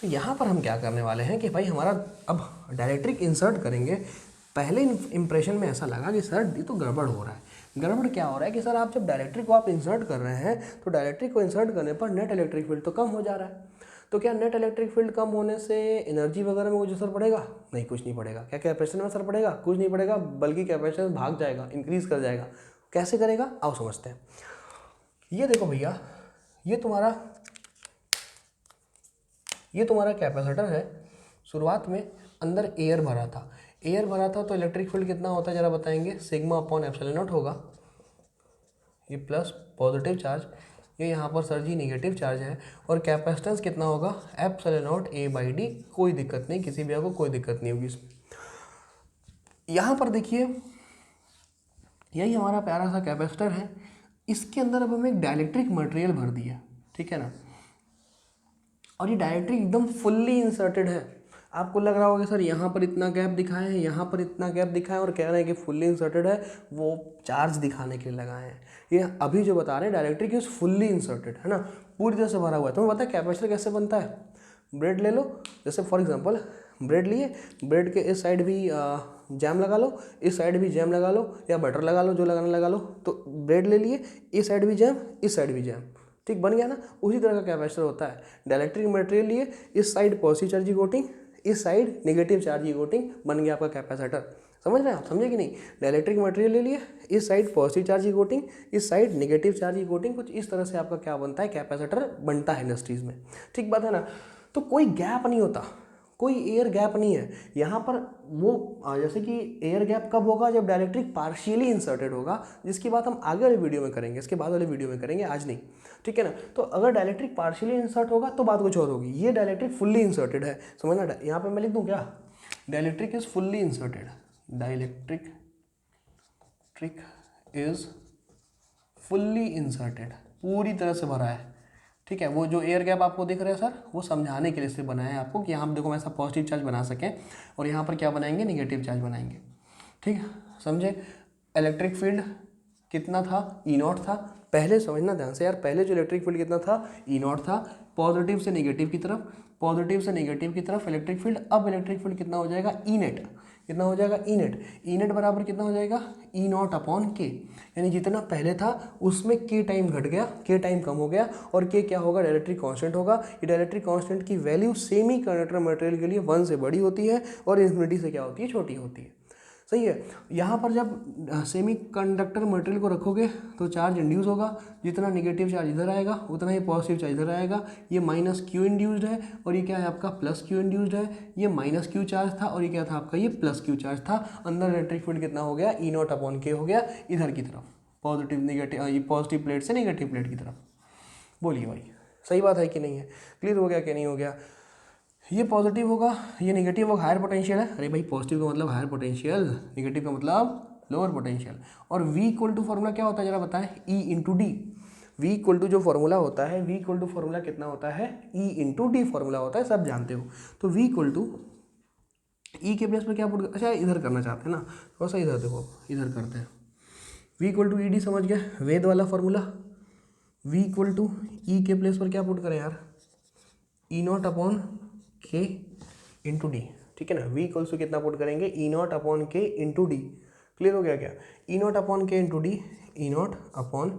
तो यहाँ पर हम क्या करने वाले हैं कि भाई हमारा अब डायरेक्ट्रिक इंसर्ट करेंगे। पहले इंप्रेशन में ऐसा लगा कि सर ये तो गड़बड़ हो रहा है। गड़बड़ क्या हो रहा है कि सर आप जब डायरेक्ट्रिक को आप इंसर्ट कर रहे हैं तो डायरेक्ट्रिक को इंसर्ट करने पर नेट इलेक्ट्रिक फील्ड तो कम हो जा रहा है। तो क्या नेट इलेक्ट्रिक फील्ड कम होने से एनर्जी वगैरह में कुछ असर पड़ेगा? नहीं, कुछ नहीं पड़ेगा। क्या कैपेसिटर में असर पड़ेगा? कुछ नहीं पड़ेगा, बल्कि कैपेसिटर भाग जाएगा, इंक्रीज कर जाएगा। कैसे करेगा, आओ समझते हैं। ये देखो भैया, ये तुम्हारा कैपेसिटर है। शुरुआत में अंदर एयर भरा था, तो इलेक्ट्रिक फील्ड कितना होता है जरा बताएंगे? सिग्मा अपॉन एप्सिलॉन नॉट होगा। ये प्लस पॉजिटिव चार्ज, ये यहाँ पर सर जी निगेटिव चार्ज है। और कैपेसिटेंस कितना होगा? Epsilon naught A by D. कोई दिक्कत नहीं, किसी भी को कोई दिक्कत नहीं होगी इसमें। यहाँ पर देखिए, यही हमारा प्यारा सा कैपेसिटर है। इसके अंदर अब हमें एक डाइलेक्ट्रिक मटेरियल भर दिया, ठीक है ना। और ये डायरेक्ट्रिक एकदम फुल्ली इंसर्टेड है। आपको लग रहा होगा सर यहाँ पर इतना गैप दिखाए हैं, यहाँ पर इतना गैप दिखाए और कह रहे हैं कि फुल्ली इंसर्टेड है, वो चार्ज दिखाने के लिए लगाए हैं। ये अभी जो बता रहे हैं डायरेक्ट्रिक इज फुल्ली इंसर्टेड, है ना, पूरी तरह से भरा हुआ है। तुम्हें पता है कैपेसिटर कैसे बनता है? ब्रेड ले लो, जैसे फॉर एग्जांपल ब्रेड लिए, ब्रेड के इस साइड भी जैम लगा लो, इस साइड भी जैम लगा लो, या बटर लगा लो, जो लगाना लगा लो। तो ब्रेड ले लिए, इस साइड भी जैम, इस साइड भी जैम, ठीक बन गया ना। उसी तरह का कैपेसिटर होता है। डाइलेक्ट्रिक मटेरियल लिए, इस साइड पॉजिटिव चार्ज की कोटिंग, इस साइड नेगेटिव चार्ज की कोटिंग, बन गया आपका कैपेसिटर। समझ रहे हैं आप? समझे कि नहीं? डाइलेक्ट्रिक मटेरियल ले लिए, इस साइड पॉजिटिव चार्ज की कोटिंग, इस साइड नेगेटिव चार्ज की कोटिंग, कुछ इस तरह से आपका क्या बनता है, कैपेसिटर बनता है इंडस्ट्रीज में। ठीक बात है ना। तो कोई गैप नहीं होता, कोई एयर गैप नहीं है यहाँ पर। वो जैसे कि एयर गैप कब होगा? जब डाइलेक्ट्रिक पार्शियली इंसर्टेड होगा, जिसकी बात हम आगे वाले वीडियो में करेंगे, इसके बाद वाले वीडियो में करेंगे, आज नहीं, ठीक है ना। तो अगर डाइलेक्ट्रिक पार्शियली इंसर्ट होगा तो बात कुछ और होगी। ये डाइलेक्ट्रिक फुल्ली इंसर्टेड है, समझना। यहाँ पे मैं लिख दूँ क्या? Dielectric is fully inserted. Dielectric is fully inserted, पूरी तरह से भरा है, ठीक है। वो जो एयर गैप आपको दिख रहा है सर, वो समझाने के लिए से बनाया है आपको कि यहाँ देखो हम ऐसा पॉजिटिव चार्ज बना सकें, और यहाँ पर क्या बनाएंगे, निगेटिव चार्ज बनाएंगे, ठीक है, समझे। इलेक्ट्रिक फील्ड कितना था? ई नॉट था। पहले समझना ध्यान से यार, पहले जो इलेक्ट्रिक फील्ड कितना था? ई नॉट था। पॉजिटिव से नेगेटिव की तरफ, पॉजिटिव से नेगेटिव की तरफ इलेक्ट्रिक फील्ड। अब इलेक्ट्रिक फील्ड कितना हो जाएगा? E net. कितना हो जाएगा? ई नेट। ई नेट बराबर कितना हो जाएगा? ई नॉट अपॉन के। यानी जितना पहले था उसमें के टाइम घट गया, के टाइम कम हो गया, और के क्या होगा? डाइलेक्ट्रिक कांस्टेंट होगा। ये डाइलेक्ट्रिक कांस्टेंट की वैल्यू सेमी कंडक्टर मटेरियल के लिए 1 से बड़ी होती है और इन्फिनिटी से क्या होती है? छोटी होती है। सही है। यहाँ पर जब सेमी कंडक्टर मटेरियल को रखोगे तो चार्ज इंड्यूस होगा। जितना नेगेटिव चार्ज इधर आएगा उतना ही पॉजिटिव चार्ज इधर आएगा। ये माइनस क्यू इंड्यूस्ड है और ये क्या है आपका? प्लस क्यू इंड्यूस्ड है। ये माइनस क्यू चार्ज था और ये क्या था आपका? ये प्लस क्यू चार्ज था। अंदर इलेक्ट्रिक फील्ड कितना हो गया? ई नॉट अपॉन के हो गया, इधर की तरफ, पॉजिटिव नेगेटिव, ये पॉजिटिव प्लेट से नेगेटिव प्लेट की तरफ। बोलिए भाई, सही बात है कि नहीं है? क्लियर हो गया कि नहीं हो गया? ये पॉजिटिव होगा, ये नेगेटिव होगा, हायर पोटेंशियल है। अरे भाई पॉजिटिव का मतलब हायर पोटेंशियल, नेगेटिव का मतलब लोअर पोटेंशियल। और V इक्वल टू फॉर्मूला क्या होता है जरा बताएं? E into D. V equal to जो फॉर्मूला होता है, V इक्वल टू फॉर्मूला कितना होता है? E इंटू डी फॉर्मूला होता है, सब जानते हो। तो V इक्वल टू E के प्लेस पर क्या पुट, अच्छा इधर करना चाहते हैं ना, थोड़ा सा इधर देखो, इधर करते हैं। V equal to E D समझ गए, वेद वाला formula. V equal to E के प्लेस पर क्या पुट करें यार? E naught upon K into D, ठीक है ना। V इक्वल्स टू कितना पुट करेंगे? E naught upon K into D. Clear हो गया क्या? E naught upon K into D, E naught upon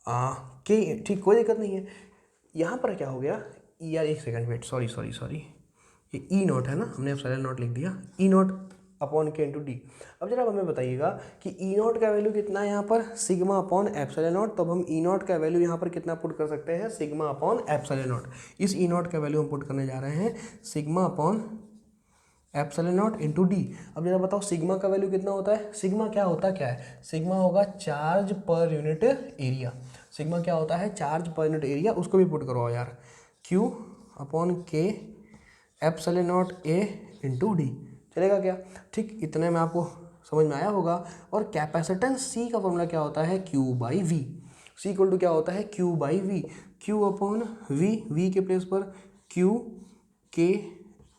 K, ठीक, कोई दिक्कत नहीं है। यहाँ पर क्या हो गया यार, एक सेकंड वेट, सॉरी, ये ई नॉट है ना, हमने एप्सिलॉन नॉट लिख दिया, ई naught upon K into D. अब जरा हमें बताइएगा कि ई नॉट का वैल्यू कितना है यहाँ पर? Sigma upon epsilon not. तो अब हम ई नॉट का वैल्यू यहाँ पर कितना पुट कर सकते हैं? Sigma upon epsilon not. इस ई नॉट का वैल्यू हम पुट करने जा रहे हैं sigma upon epsilon naught into D. अब जरा बताओ सिग्मा का वैल्यू कितना होता है? सिग्मा क्या होता क्या है? सिग्मा होगा charge per unit area. Sigma क्या होता है? Charge per unit area. उसको भी पुट करो यार, क्यू अपॉन के एप्सिलॉन नॉट ए इंटू डी। चलेगा क्या? ठीक, इतने में आपको समझ में आया होगा। और कैपेसिटेंस सी का फॉर्मूला क्या होता है? Q by V. C equal to क्या होता है? Q by V. Q upon V, V के प्लेस पर Q K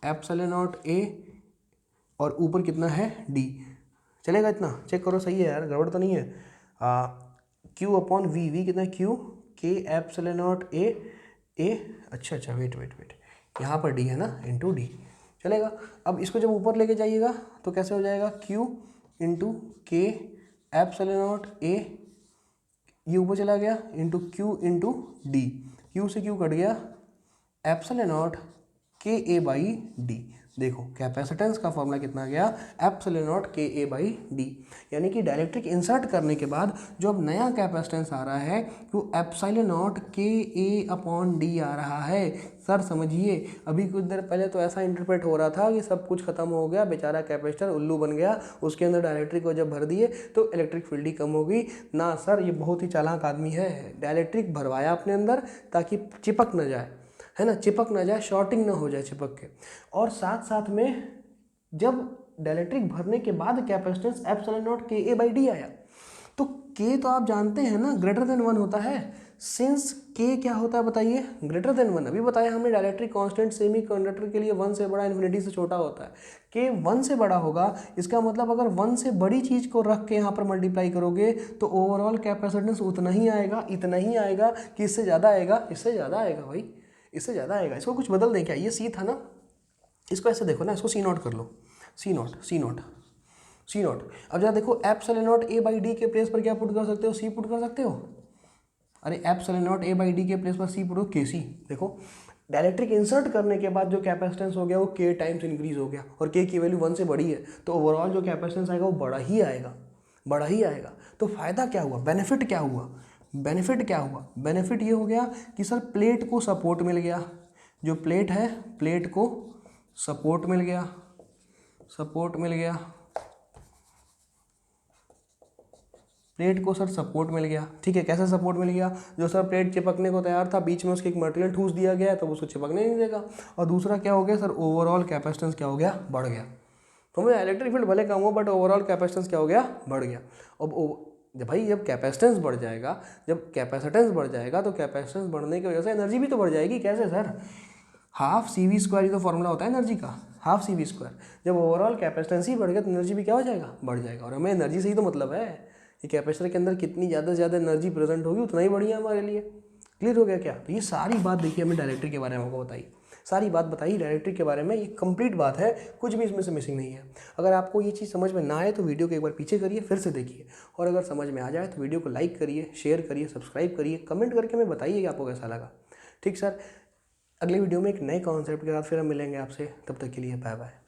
epsilon naught A और ऊपर कितना है? डी। चलेगा इतना? चेक करो, सही है यार, गड़बड़ तो नहीं है। क्यू अपॉन वी, वी कितना है? क्यू के एप्सिलॉन नॉट ए ए, अच्छा वेट, यहाँ पर डी है ना, इंटू डी। चलेगा। अब इसको जब ऊपर लेके जाइएगा तो कैसे हो जाएगा? क्यू इंटू के एप्सिलॉन नॉट ए, ये ऊपर चला गया, into Q into D. Q से क्यू कट गया, एप्सिलॉन नॉट के ए बाई डी। देखो कैपेसिटेंस का फॉर्मूला कितना गया? एप्सिलॉन नॉट के ए बाई डी। यानी कि डाइलेक्ट्रिक इंसर्ट करने के बाद जो अब नया कैपेसिटेंस आ रहा है वो एप्सिलॉन नॉट के ए अपॉन डी आ रहा है। सर समझिए, अभी कुछ देर पहले तो ऐसा इंटरप्रेट हो रहा था कि सब कुछ खत्म हो गया, बेचारा कैपेसिटर उल्लू बन गया, उसके अंदर डाइलेक्ट्रिक को जब भर दिए तो इलेक्ट्रिक फील्ड ही कम हो गई ना। सर ये बहुत ही चालाक आदमी है, डाइलेक्ट्रिक भरवाया अपने अंदर ताकि चिपक न जाए, है ना, चिपक ना जाए, शॉर्टिंग ना हो जाए चिपक के। और साथ साथ में जब डाइलेक्ट्रिक भरने के बाद कैपेसिटेंस एप्सिलॉन नॉट के ए बाई डी आया तो के तो आप जानते हैं ना ग्रेटर देन 1 होता है। सिंस के क्या होता है बताइए? Greater than 1। अभी बताया हमने डाइलेक्ट्रिक कांस्टेंट सेमी कंडक्टर के लिए 1 से बड़ा, इन्फिनिटी से छोटा होता है। के 1 से बड़ा होगा, इसका मतलब अगर 1 से बड़ी चीज़ को रख के यहाँ पर मल्टीप्लाई करोगे तो ओवरऑल कैपेसिटेंस उतना ही आएगा, इतना ही आएगा कि इससे ज़्यादा आएगा? इससे ज़्यादा आएगा भाई, इससे ज़्यादा आएगा। इसको कुछ बदल दें क्या? ये सी था ना, इसको ऐसे देखो ना, इसको सी नॉट कर लो, सी नॉट। अब जरा देखो, epsilon naught A by D के प्लेस पर क्या पुट कर सकते हो? सी पुट कर सकते हो। अरे epsilon naught A by D के प्लेस पर सी पुट हो, के सी। देखो डाइलेक्ट्रिक इंसर्ट करने के बाद जो कैपेसिटेंस हो गया वो के टाइम्स इंक्रीज हो गया और के की वैल्यू 1 से बड़ी है तो ओवरऑल जो कैपेसिटेंस आएगा वो बड़ा ही आएगा। तो फ़ायदा क्या हुआ? बेनिफिट क्या हुआ? बेनिफिट ये हो गया कि सर प्लेट को सपोर्ट मिल गया, जो प्लेट है प्लेट को सपोर्ट मिल गया, प्लेट को सर सपोर्ट मिल गया। ठीक है, कैसे सपोर्ट मिल गया? जो सर प्लेट चिपकने को तैयार था, बीच में उसके एक मटेरियल ठूस दिया गया तो उसको चिपकने नहीं देगा। और दूसरा क्या हो गया सर? ओवरऑल कैपेसिटेंस क्या हो गया? बढ़ गया। तो मैं इलेक्ट्रिक फील्ड भले कम हो बट ओवरऑल कैपेसिटेंस क्या हो गया? बढ़ गया। अब जब भाई जब कैपेसिटेंस बढ़ जाएगा तो कैपेसिटेंस बढ़ने की वजह से एनर्जी भी तो बढ़ जाएगी। कैसे sir? Half C V square, ये तो फॉर्मूला होता है एनर्जी का, हाफ सी वी स्क्वायर। जब ओवरऑल कैपेसिटेंस ही बढ़ गया तो एनर्जी भी क्या हो जाएगा? बढ़ जाएगा। और हमें एनर्जी से ही तो मतलब है कि कैपेसिटर के अंदर कितनी ज़्यादा से ज़्यादा एनर्जी प्रेजेंट होगी उतना ही बढ़िया हमारे लिए। क्लियर हो गया क्या? तो ये सारी बात देखिए हमें डाइलेक्ट्रिक के बारे में आपको बताई, सारी बात बताई डाइलेक्ट्रिक के बारे में। ये कंप्लीट बात है, कुछ भी इसमें से मिसिंग नहीं है। अगर आपको ये चीज़ समझ में ना आए तो वीडियो को एक बार पीछे करिए, फिर से देखिए, और अगर समझ में आ जाए तो वीडियो को लाइक करिए, शेयर करिए, सब्सक्राइब करिए, कमेंट करके हमें बताइए कि आपको कैसा लगा। ठीक सर, अगले वीडियो में एक नए कॉन्सेप्ट के साथ फिर हम मिलेंगे आपसे। तब तक के लिए बाय बाय।